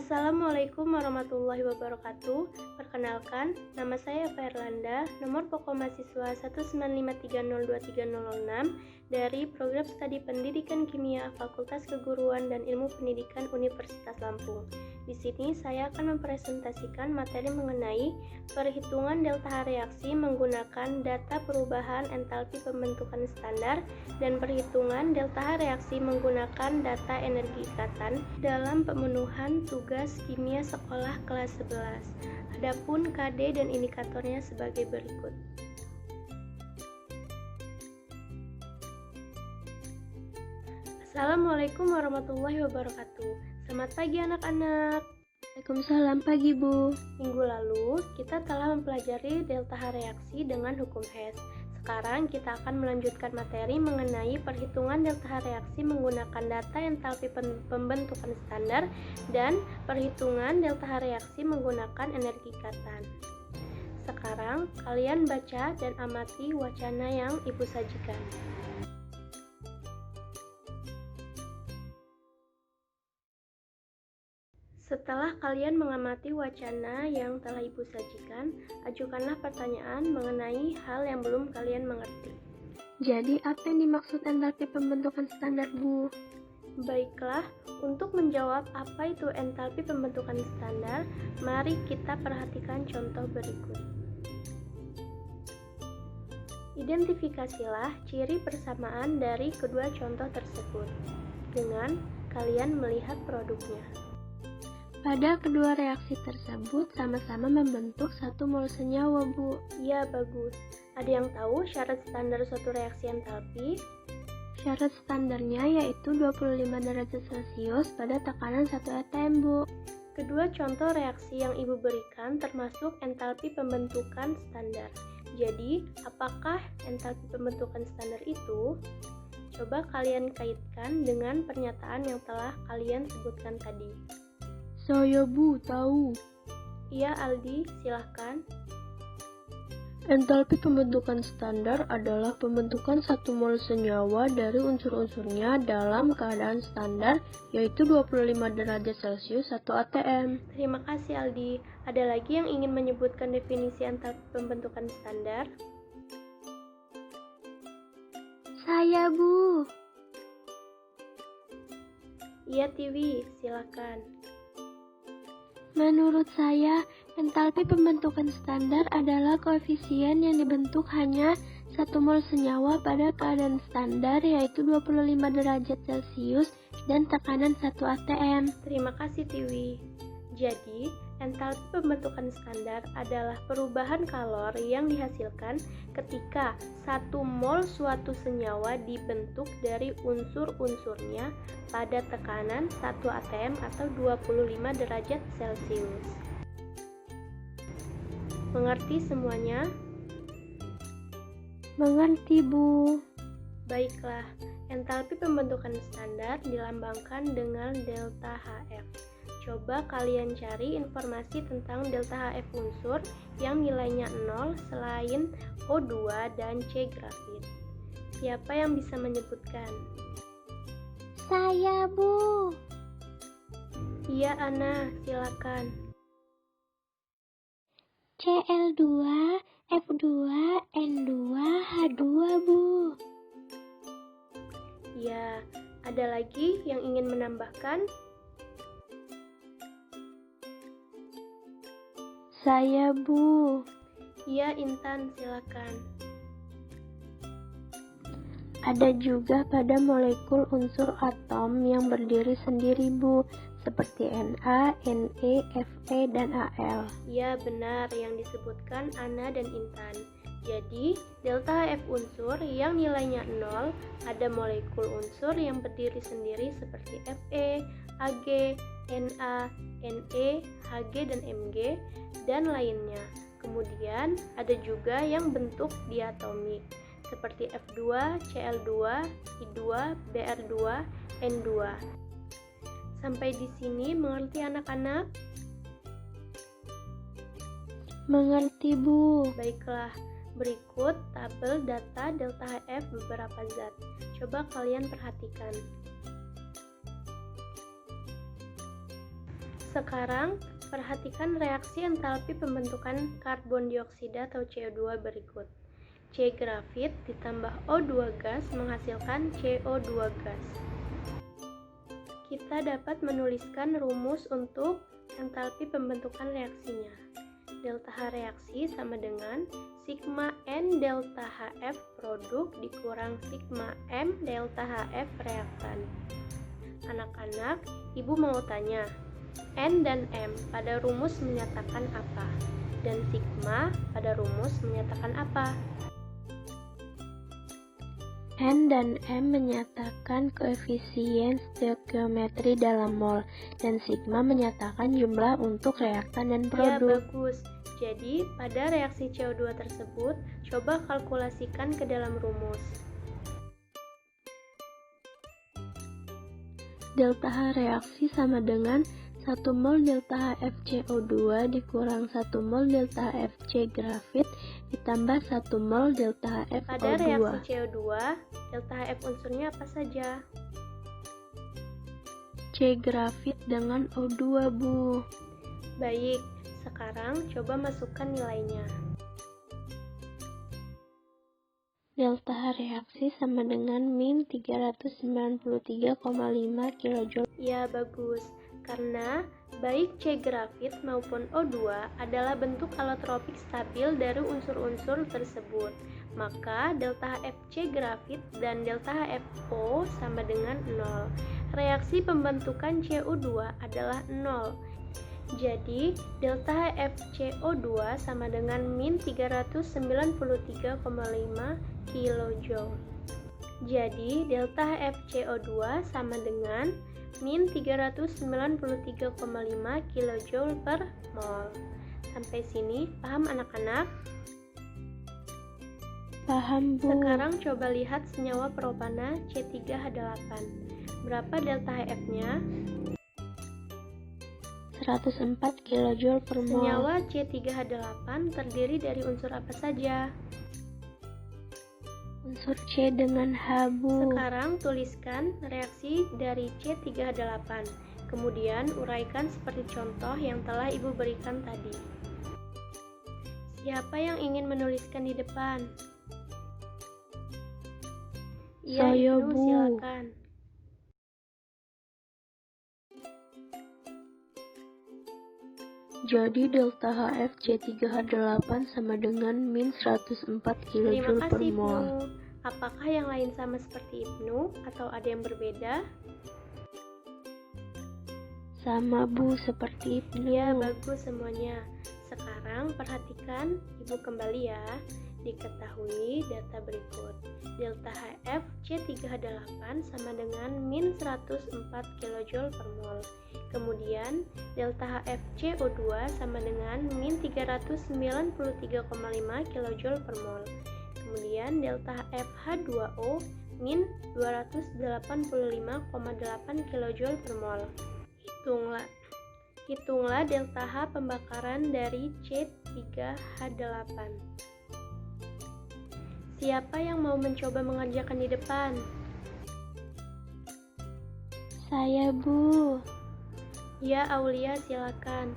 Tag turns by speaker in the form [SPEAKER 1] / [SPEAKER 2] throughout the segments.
[SPEAKER 1] Assalamualaikum warahmatullahi wabarakatuh. Perkenalkan, nama saya Eva Erlanda, nomor pokok mahasiswa 195302306 dari Program Studi Pendidikan Kimia Fakultas Keguruan dan Ilmu Pendidikan Universitas Lampung. Di sini saya akan mempresentasikan materi mengenai perhitungan delta reaksi menggunakan data perubahan entalpi pembentukan standar dan perhitungan delta reaksi menggunakan data energi ikatan dalam pemenuhan tugas kimia sekolah kelas 11. Adapun KD dan indikatornya sebagai berikut. Assalamualaikum warahmatullahi wabarakatuh. Selamat pagi anak-anak.
[SPEAKER 2] Waalaikumsalam pagi Bu.
[SPEAKER 1] Minggu lalu kita telah mempelajari delta reaksi dengan hukum Hess. Sekarang kita akan melanjutkan materi mengenai perhitungan delta reaksi menggunakan data entalpi pembentukan standar dan perhitungan delta reaksi menggunakan energi ikatan. Sekarang kalian baca dan amati wacana yang Ibu sajikan. Setelah kalian mengamati wacana yang telah Ibu sajikan, ajukanlah pertanyaan mengenai hal yang belum kalian mengerti.
[SPEAKER 2] Jadi apa yang dimaksud entalpi pembentukan standar Bu?
[SPEAKER 1] Baiklah, untuk menjawab apa itu entalpi pembentukan standar, mari kita perhatikan contoh berikut. Identifikasilah ciri persamaan dari kedua contoh tersebut dengan kalian melihat produknya.
[SPEAKER 2] Pada kedua reaksi tersebut sama-sama membentuk 1 mol senyawa Bu.
[SPEAKER 1] Ya, bagus. Ada yang tahu syarat standar suatu reaksi entalpi?
[SPEAKER 2] Syarat standarnya yaitu 25 derajat Celcius pada tekanan 1 atm Bu.
[SPEAKER 1] Kedua contoh reaksi yang Ibu berikan termasuk entalpi pembentukan standar. Jadi, apakah entalpi pembentukan standar itu? Coba kalian kaitkan dengan pernyataan yang telah kalian sebutkan tadi.
[SPEAKER 2] Saya Bu, tahu.
[SPEAKER 1] Iya Aldi, silahkan.
[SPEAKER 2] Entalpi pembentukan standar adalah pembentukan 1 mol senyawa dari unsur-unsurnya dalam keadaan standar, yaitu 25 derajat Celcius 1 atm.
[SPEAKER 1] Terima kasih Aldi. Ada lagi yang ingin menyebutkan definisi entalpi pembentukan standar?
[SPEAKER 2] Saya Bu.
[SPEAKER 1] Iya Tiwi, silahkan.
[SPEAKER 2] Menurut saya, entalpi pembentukan standar adalah koefisien yang dibentuk hanya 1 mol senyawa pada keadaan standar yaitu 25 derajat Celcius dan tekanan 1 atm.
[SPEAKER 1] Terima kasih Tiwi. Jadi, entalpi pembentukan standar adalah perubahan kalor yang dihasilkan ketika 1 mol suatu senyawa dibentuk dari unsur-unsurnya pada tekanan 1 atm atau 25 derajat Celcius. Mengerti semuanya?
[SPEAKER 2] Mengerti Bu.
[SPEAKER 1] Baiklah, entalpi pembentukan standar dilambangkan dengan delta HF. Coba kalian cari informasi tentang delta HF unsur yang nilainya 0 selain O2 dan C grafit. Siapa yang bisa menyebutkan?
[SPEAKER 2] Saya Bu.
[SPEAKER 1] Iya Ana, silakan.
[SPEAKER 2] Cl2, F2, N2, H2 Bu.
[SPEAKER 1] Ya, ada lagi yang ingin menambahkan?
[SPEAKER 2] Saya Bu.
[SPEAKER 1] Iya Intan, silakan.
[SPEAKER 2] Ada juga pada molekul unsur atom yang berdiri sendiri Bu, seperti Na, Ne, Fe, dan Al.
[SPEAKER 1] Ya benar yang disebutkan Ana dan Intan. Jadi, delta HF unsur yang nilainya 0, ada molekul unsur yang berdiri sendiri seperti Fe, Ag, Na, Ne, Hg, dan Mg, dan lainnya. Kemudian, ada juga yang bentuk diatomik, seperti F2, Cl2, I2, Br2, N2. Sampai di sini mengerti anak-anak?
[SPEAKER 2] Mengerti Bu.
[SPEAKER 1] Baiklah, berikut tabel data delta HF beberapa zat. Coba kalian perhatikan. Sekarang, perhatikan reaksi entalpi pembentukan karbon dioksida atau CO2 berikut. C grafit ditambah O2 gas menghasilkan CO2 gas. Kita dapat menuliskan rumus untuk entalpi pembentukan reaksinya. Delta H reaksi sama dengan sigma N delta HF produk dikurang sigma M delta HF reaktan. Anak-anak, ibu mau tanya, N dan M pada rumus menyatakan apa? Dan sigma pada rumus menyatakan apa?
[SPEAKER 2] N dan M menyatakan koefisien stoikiometri dalam mol, dan sigma menyatakan jumlah untuk reaktan dan produk.
[SPEAKER 1] Ya, bagus. Jadi, pada reaksi CO2 tersebut, coba kalkulasikan ke dalam rumus.
[SPEAKER 2] Delta H reaksi sama dengan 1 mol delta HFCO2 dikurang 1 mol delta HFC grafit ditambah 1 mol delta HFO2.
[SPEAKER 1] Pada reaksi CO2, delta HF unsurnya apa saja?
[SPEAKER 2] C grafit dengan O2, Bu.
[SPEAKER 1] Baik, sekarang coba masukkan nilainya.
[SPEAKER 2] Delta H reaksi sama dengan min 393,5 kJ.
[SPEAKER 1] Ya, bagus. Karena baik C grafit maupun O2 adalah bentuk alotropik stabil dari unsur-unsur tersebut, maka delta HFC grafit dan delta HFO sama dengan 0. Reaksi pembentukan CO2 adalah 0. Jadi, delta HFCO2 sama dengan min 393,5 kJ. Jadi, delta HFCO2 sama dengan min 393,5 kJ per mol. Sampai sini paham anak-anak?
[SPEAKER 2] Paham, Bu.
[SPEAKER 1] Sekarang coba lihat senyawa propana C3H8. Berapa delta HF-nya?
[SPEAKER 2] 104 kJ per mol.
[SPEAKER 1] Senyawa C3H8 terdiri dari unsur apa saja?
[SPEAKER 2] Unsur C dengan H, Bu.
[SPEAKER 1] Sekarang tuliskan reaksi dari C3H8. Kemudian uraikan seperti contoh yang telah Ibu berikan tadi. Siapa yang ingin menuliskan di depan? Iya,
[SPEAKER 2] Saya,
[SPEAKER 1] Ibnu,
[SPEAKER 2] Bu.
[SPEAKER 1] silakan.
[SPEAKER 2] Jadi delta HF C3H8 sama dengan min 104 kJ
[SPEAKER 1] Terima
[SPEAKER 2] per
[SPEAKER 1] kasih,
[SPEAKER 2] mol.
[SPEAKER 1] Ibnu. Apakah yang lain sama seperti Ibnu atau ada yang berbeda?
[SPEAKER 2] Sama, Bu, seperti Ibnu.
[SPEAKER 1] Ya, bagus semuanya. Sekarang perhatikan Ibu kembali ya. Diketahui data berikut. Delta HF C3H8 sama dengan min 104 kJ per mol. Kemudian delta HF CO2 sama dengan min 393,5 kJ per mol. Kemudian delta HF H2O min 285,8 kJ per mol. Hitunglah delta H pembakaran dari C3H8. Siapa yang mau mencoba mengerjakan di depan?
[SPEAKER 2] Saya, Bu.
[SPEAKER 1] Ya, Aulia, silakan.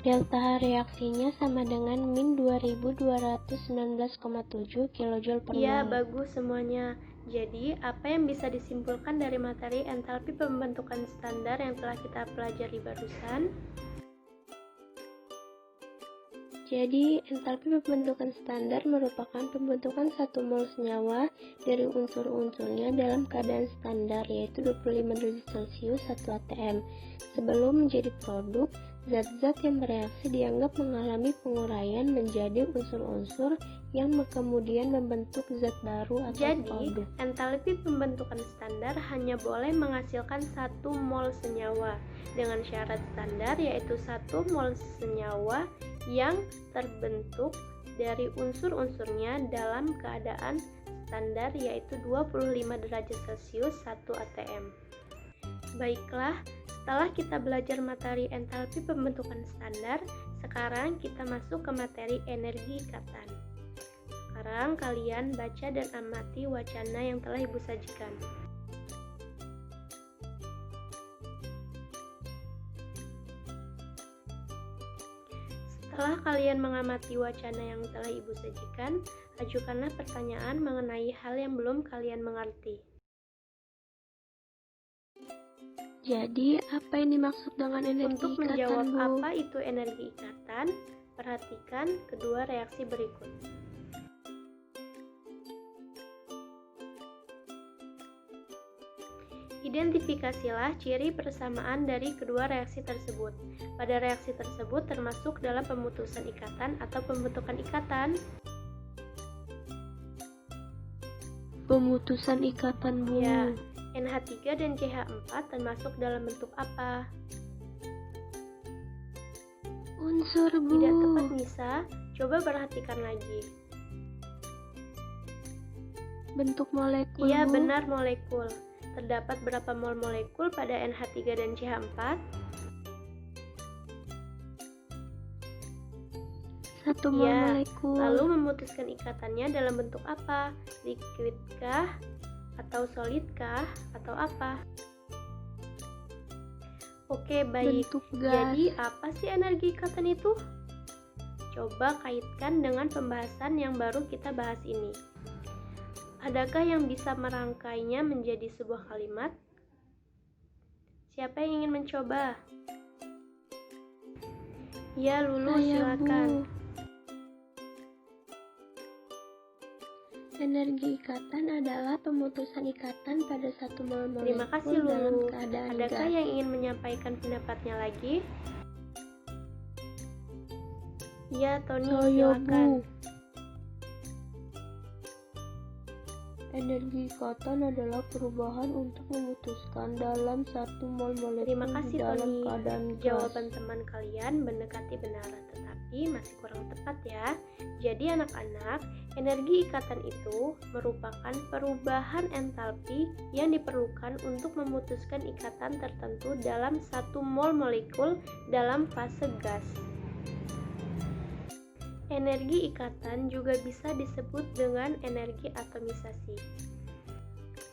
[SPEAKER 2] Delta reaksinya sama dengan min 2219,7 kJ per mol.
[SPEAKER 1] Ya, bagus semuanya. Jadi, apa yang bisa disimpulkan dari materi entalpi pembentukan standar yang telah kita pelajari barusan?
[SPEAKER 2] Jadi, entalpi pembentukan standar merupakan pembentukan 1 mol senyawa dari unsur-unsurnya dalam keadaan standar, yaitu 25 derajat Celcius 1 atm. Sebelum menjadi produk, zat-zat yang bereaksi dianggap mengalami penguraian menjadi unsur-unsur yang kemudian membentuk zat baru atau produk.
[SPEAKER 1] Jadi, entalpi pembentukan standar hanya boleh menghasilkan 1 mol senyawa dengan syarat standar, yaitu 1 mol senyawa yang terbentuk dari unsur-unsurnya dalam keadaan standar, yaitu 25 derajat Celcius 1 atm. Baiklah, setelah kita belajar materi entalpi pembentukan standar, sekarang kita masuk ke materi energi ikatan. Sekarang kalian baca dan amati wacana yang telah Ibu sajikan. Setelah kalian mengamati wacana yang telah Ibu sajikan, ajukanlah pertanyaan mengenai hal yang belum kalian mengerti.
[SPEAKER 2] Jadi, apa yang dimaksud dengan energi
[SPEAKER 1] Untuk
[SPEAKER 2] ikatan,
[SPEAKER 1] menjawab
[SPEAKER 2] Bu?
[SPEAKER 1] apa itu energi ikatan, perhatikan kedua reaksi berikut. Identifikasilah ciri persamaan dari kedua reaksi tersebut. Pada reaksi tersebut termasuk dalam pemutusan ikatan atau pembentukan ikatan.
[SPEAKER 2] Pemutusan ikatan, Bu.
[SPEAKER 1] Ya, NH3 dan CH4 termasuk dalam bentuk apa?
[SPEAKER 2] Unsur, Bu.
[SPEAKER 1] Tidak tepat, Nisa. Coba perhatikan lagi.
[SPEAKER 2] Bentuk molekul,
[SPEAKER 1] Iya,
[SPEAKER 2] Bu.
[SPEAKER 1] benar, molekul. Terdapat berapa mol molekul pada NH3 dan CH4?
[SPEAKER 2] 1 mol
[SPEAKER 1] Iya.
[SPEAKER 2] molekul.
[SPEAKER 1] Lalu memutuskan ikatannya dalam bentuk apa? Liquidkah? Atau solidkah? Atau apa? Oke, baik.
[SPEAKER 2] Bentuk gas.
[SPEAKER 1] Jadi, apa sih energi ikatan itu? Coba kaitkan dengan pembahasan yang baru kita bahas ini. Adakah yang bisa merangkainya menjadi sebuah kalimat? Siapa yang ingin mencoba? Ya, Lulu,
[SPEAKER 2] Saya,
[SPEAKER 1] silakan.
[SPEAKER 2] Bu. Energi ikatan adalah pemutusan ikatan pada 1 mol molekul
[SPEAKER 1] Terima kasih,
[SPEAKER 2] dalam
[SPEAKER 1] Lulu.
[SPEAKER 2] keadaan
[SPEAKER 1] Adakah
[SPEAKER 2] gas.
[SPEAKER 1] yang ingin menyampaikan pendapatnya lagi? Ya, Tony,
[SPEAKER 2] Saya,
[SPEAKER 1] silakan.
[SPEAKER 2] Bu. Energi ikatan adalah perubahan untuk memutuskan dalam 1 mol molekul
[SPEAKER 1] Terima kasih,
[SPEAKER 2] di dalam
[SPEAKER 1] Tony.
[SPEAKER 2] keadaan gas.
[SPEAKER 1] Jawaban teman kalian mendekati benar, tetapi masih kurang tepat ya. Jadi anak-anak, energi ikatan itu merupakan perubahan entalpi yang diperlukan untuk memutuskan ikatan tertentu dalam 1 mol molekul dalam fase gas. Energi ikatan juga bisa disebut dengan energi atomisasi.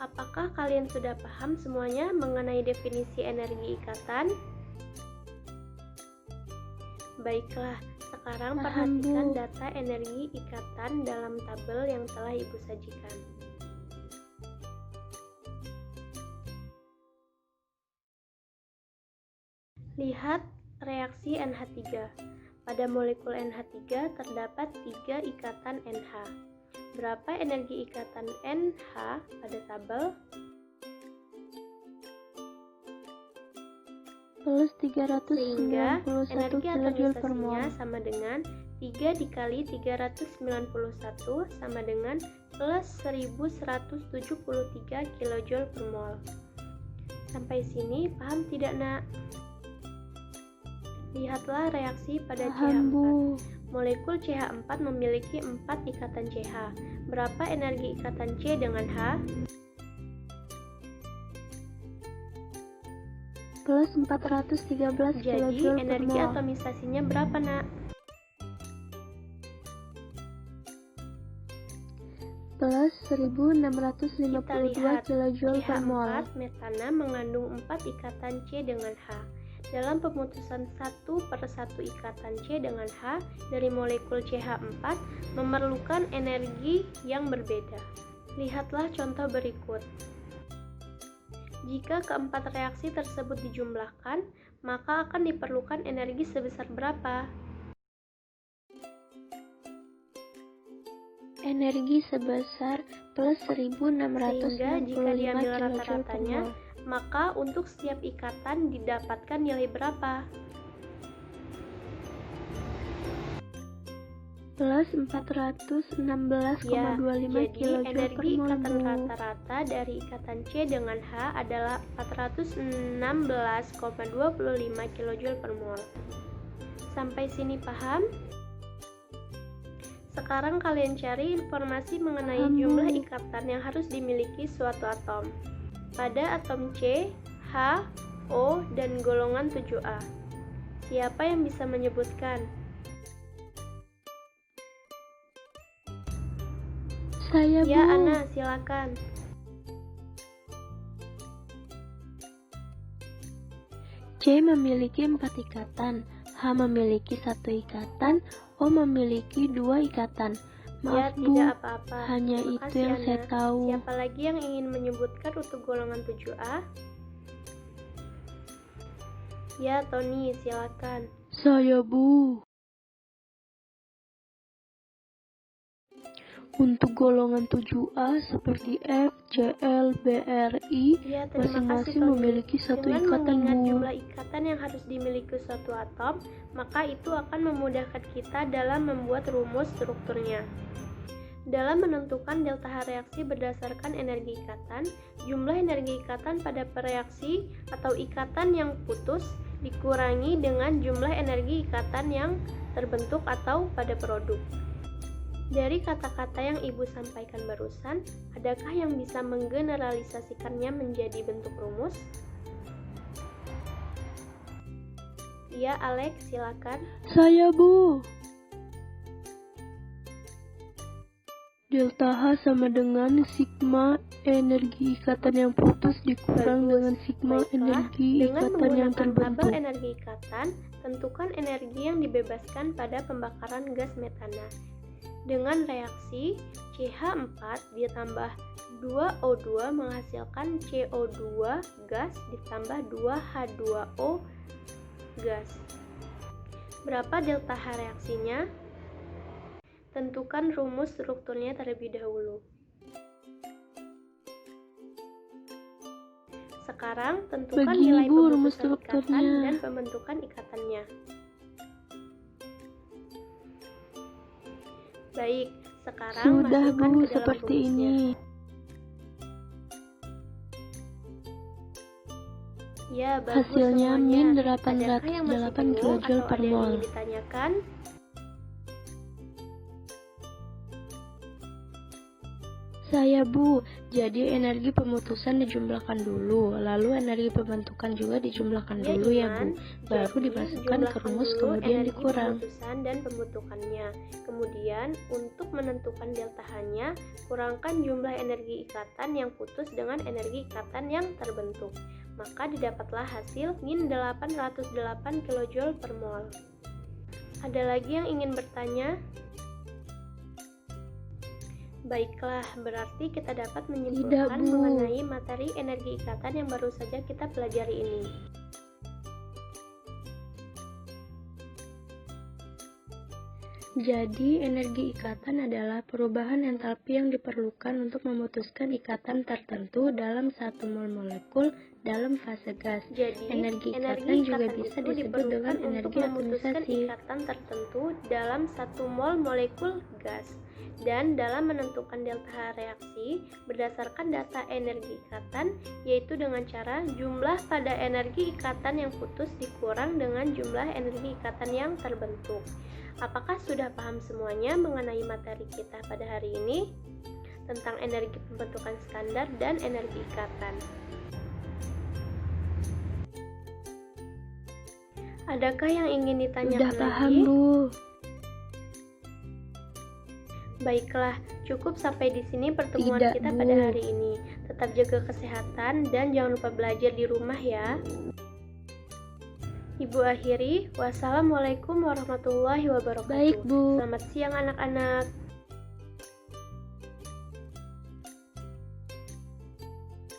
[SPEAKER 1] Apakah kalian sudah paham semuanya mengenai definisi energi ikatan? Baiklah, sekarang
[SPEAKER 2] Paham,
[SPEAKER 1] perhatikan
[SPEAKER 2] Bu.
[SPEAKER 1] data energi ikatan dalam tabel yang telah Ibu sajikan. Lihat reaksi NH3. Pada molekul NH3 terdapat 3 ikatan NH. Berapa energi ikatan NH pada tabel?
[SPEAKER 2] Plus
[SPEAKER 1] Sehingga
[SPEAKER 2] 391
[SPEAKER 1] energi
[SPEAKER 2] kilojoule per mol.
[SPEAKER 1] atomisasinya sama dengan 3 dikali 391 sama dengan plus 1173 kilojoule per mol. Sampai sini paham tidak, Nak? Lihatlah reaksi pada
[SPEAKER 2] Paham,
[SPEAKER 1] CH4.
[SPEAKER 2] Bu.
[SPEAKER 1] Molekul CH4 memiliki 4 ikatan CH. Berapa energi ikatan C dengan H?
[SPEAKER 2] Plus 413
[SPEAKER 1] Jadi
[SPEAKER 2] kilojoule per
[SPEAKER 1] energi
[SPEAKER 2] mol.
[SPEAKER 1] atomisasinya berapa, Nak?
[SPEAKER 2] Plus
[SPEAKER 1] Kita
[SPEAKER 2] 1652
[SPEAKER 1] lihat
[SPEAKER 2] kilojoule per mol.
[SPEAKER 1] CH4 metana mengandung 4 ikatan C dengan H. Dalam pemutusan 1/1 ikatan C dengan H dari molekul CH4 memerlukan energi yang berbeda. Lihatlah contoh berikut. Jika keempat reaksi tersebut dijumlahkan, maka akan diperlukan energi sebesar berapa?
[SPEAKER 2] Energi sebesar plus
[SPEAKER 1] Sehingga jika
[SPEAKER 2] 1665
[SPEAKER 1] diambil
[SPEAKER 2] kilojoule per
[SPEAKER 1] rata-ratanya,
[SPEAKER 2] mol.
[SPEAKER 1] maka untuk setiap ikatan didapatkan nilai berapa?
[SPEAKER 2] Plus 416,25
[SPEAKER 1] Ya, jadi
[SPEAKER 2] kilojoule per
[SPEAKER 1] energi
[SPEAKER 2] mol,
[SPEAKER 1] ikatan
[SPEAKER 2] Bu.
[SPEAKER 1] rata-rata dari ikatan C dengan H adalah 416,25 kJ per mol. Sampai sini paham? Sekarang kalian cari informasi mengenai
[SPEAKER 2] Paham, Bu.
[SPEAKER 1] jumlah ikatan yang harus dimiliki suatu atom. Pada atom C, H, O, dan golongan 7A. Siapa yang bisa menyebutkan?
[SPEAKER 2] Saya,
[SPEAKER 1] Ya,
[SPEAKER 2] Bu.
[SPEAKER 1] Ana, silakan.
[SPEAKER 2] C memiliki 4 ikatan, H memiliki 1 ikatan, O memiliki 2 ikatan.
[SPEAKER 1] Ya,
[SPEAKER 2] Maaf, Bu,
[SPEAKER 1] tidak apa-apa.
[SPEAKER 2] hanya
[SPEAKER 1] Terima
[SPEAKER 2] itu
[SPEAKER 1] kasih,
[SPEAKER 2] yang saya
[SPEAKER 1] Ana.
[SPEAKER 2] tahu.
[SPEAKER 1] Siapa lagi yang ingin menyebutkan untuk golongan 7A? Ya, Tony, silakan.
[SPEAKER 2] Saya, Bu. Untuk golongan 7A seperti F, Cl, Bri,
[SPEAKER 1] Ya, terima kasih,
[SPEAKER 2] masing-masing
[SPEAKER 1] Tony.
[SPEAKER 2] memiliki 1
[SPEAKER 1] Dengan
[SPEAKER 2] ikatan,
[SPEAKER 1] mengingat
[SPEAKER 2] Bu.
[SPEAKER 1] jumlah ikatan yang harus dimiliki suatu atom, maka itu akan memudahkan kita dalam membuat rumus strukturnya. Dalam menentukan delta H reaksi berdasarkan energi ikatan, jumlah energi ikatan pada reaksi atau ikatan yang putus dikurangi dengan jumlah energi ikatan yang terbentuk atau pada produk. Dari kata-kata yang Ibu sampaikan barusan, adakah yang bisa menggeneralisasikannya menjadi bentuk rumus? Ya, Alex, silakan.
[SPEAKER 2] Saya, Bu. Delta H sama dengan sigma energi ikatan yang putus dikurang
[SPEAKER 1] Bagus.
[SPEAKER 2] dengan sigma
[SPEAKER 1] Baiklah,
[SPEAKER 2] energi
[SPEAKER 1] dengan
[SPEAKER 2] ikatan yang
[SPEAKER 1] menggunakan tabel
[SPEAKER 2] terbentuk.
[SPEAKER 1] energi ikatan, tentukan energi yang dibebaskan pada pembakaran gas metana. Dengan reaksi CH4 ditambah 2O2 menghasilkan CO2 gas ditambah 2H2O gas. Berapa delta H reaksinya? Tentukan rumus strukturnya terlebih dahulu. Sekarang tentukan
[SPEAKER 2] Begini,
[SPEAKER 1] nilai
[SPEAKER 2] Bu, rumus
[SPEAKER 1] pemutusan ikatan
[SPEAKER 2] strukturnya.
[SPEAKER 1] dan pembentukan ikatannya. Baik, sekarang
[SPEAKER 2] Sudah,
[SPEAKER 1] masukkan
[SPEAKER 2] Bu,
[SPEAKER 1] ke dalam
[SPEAKER 2] seperti
[SPEAKER 1] rumusnya.
[SPEAKER 2] ini.
[SPEAKER 1] Ya, bagus
[SPEAKER 2] Hasilnya
[SPEAKER 1] semuanya.
[SPEAKER 2] min
[SPEAKER 1] Adakah yang masih
[SPEAKER 2] 808
[SPEAKER 1] bingung
[SPEAKER 2] kJ
[SPEAKER 1] atau
[SPEAKER 2] per
[SPEAKER 1] ada yang
[SPEAKER 2] mol.
[SPEAKER 1] ingin ditanyakan?
[SPEAKER 2] Saya, Bu. Jadi energi pemutusan dijumlahkan dulu, lalu energi pembentukan juga dijumlahkan dulu ya, Bu.
[SPEAKER 1] Iman.
[SPEAKER 2] Baru
[SPEAKER 1] Jadi,
[SPEAKER 2] dimasukkan ke
[SPEAKER 1] jumlahkan
[SPEAKER 2] rumus
[SPEAKER 1] dulu
[SPEAKER 2] kemudian
[SPEAKER 1] energi
[SPEAKER 2] dikurang.
[SPEAKER 1] pemutusan dan pembentukannya. Kemudian, untuk menentukan delta H-nya, kurangkan jumlah energi ikatan yang putus dengan energi ikatan yang terbentuk. Maka didapatlah hasil min 808 kJ per mol. Ada lagi yang ingin bertanya? Baiklah, berarti kita dapat menyimpulkan
[SPEAKER 2] Bu.
[SPEAKER 1] mengenai materi energi ikatan yang baru saja kita pelajari ini.
[SPEAKER 2] Jadi, energi ikatan adalah perubahan entalpi yang diperlukan untuk memutuskan ikatan tertentu dalam satu mol molekul dalam fase gas.
[SPEAKER 1] Jadi,
[SPEAKER 2] Energi ikatan juga bisa
[SPEAKER 1] itu
[SPEAKER 2] disebut dengan
[SPEAKER 1] diperlukan
[SPEAKER 2] energi
[SPEAKER 1] untuk memutuskan
[SPEAKER 2] atomisasi.
[SPEAKER 1] ikatan tertentu dalam satu mol molekul gas. Dan dalam menentukan delta H reaksi berdasarkan data energi ikatan, yaitu dengan cara jumlah pada energi ikatan yang putus dikurang dengan jumlah energi ikatan yang terbentuk. Apakah sudah paham semuanya mengenai materi kita pada hari ini tentang energi pembentukan standar dan energi ikatan? Adakah yang ingin ditanyakan
[SPEAKER 2] Sudah paham,
[SPEAKER 1] lagi?
[SPEAKER 2] Bu.
[SPEAKER 1] Baiklah, cukup sampai di sini pertemuan
[SPEAKER 2] Tidak,
[SPEAKER 1] kita
[SPEAKER 2] Bu.
[SPEAKER 1] pada hari ini. Tetap jaga kesehatan dan jangan lupa belajar di rumah ya. Ibu akhiri, wassalamualaikum warahmatullahi wabarakatuh.
[SPEAKER 2] Baik, Bu.
[SPEAKER 1] Selamat siang anak-anak.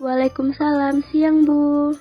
[SPEAKER 2] Waalaikumsalam, siang, Bu.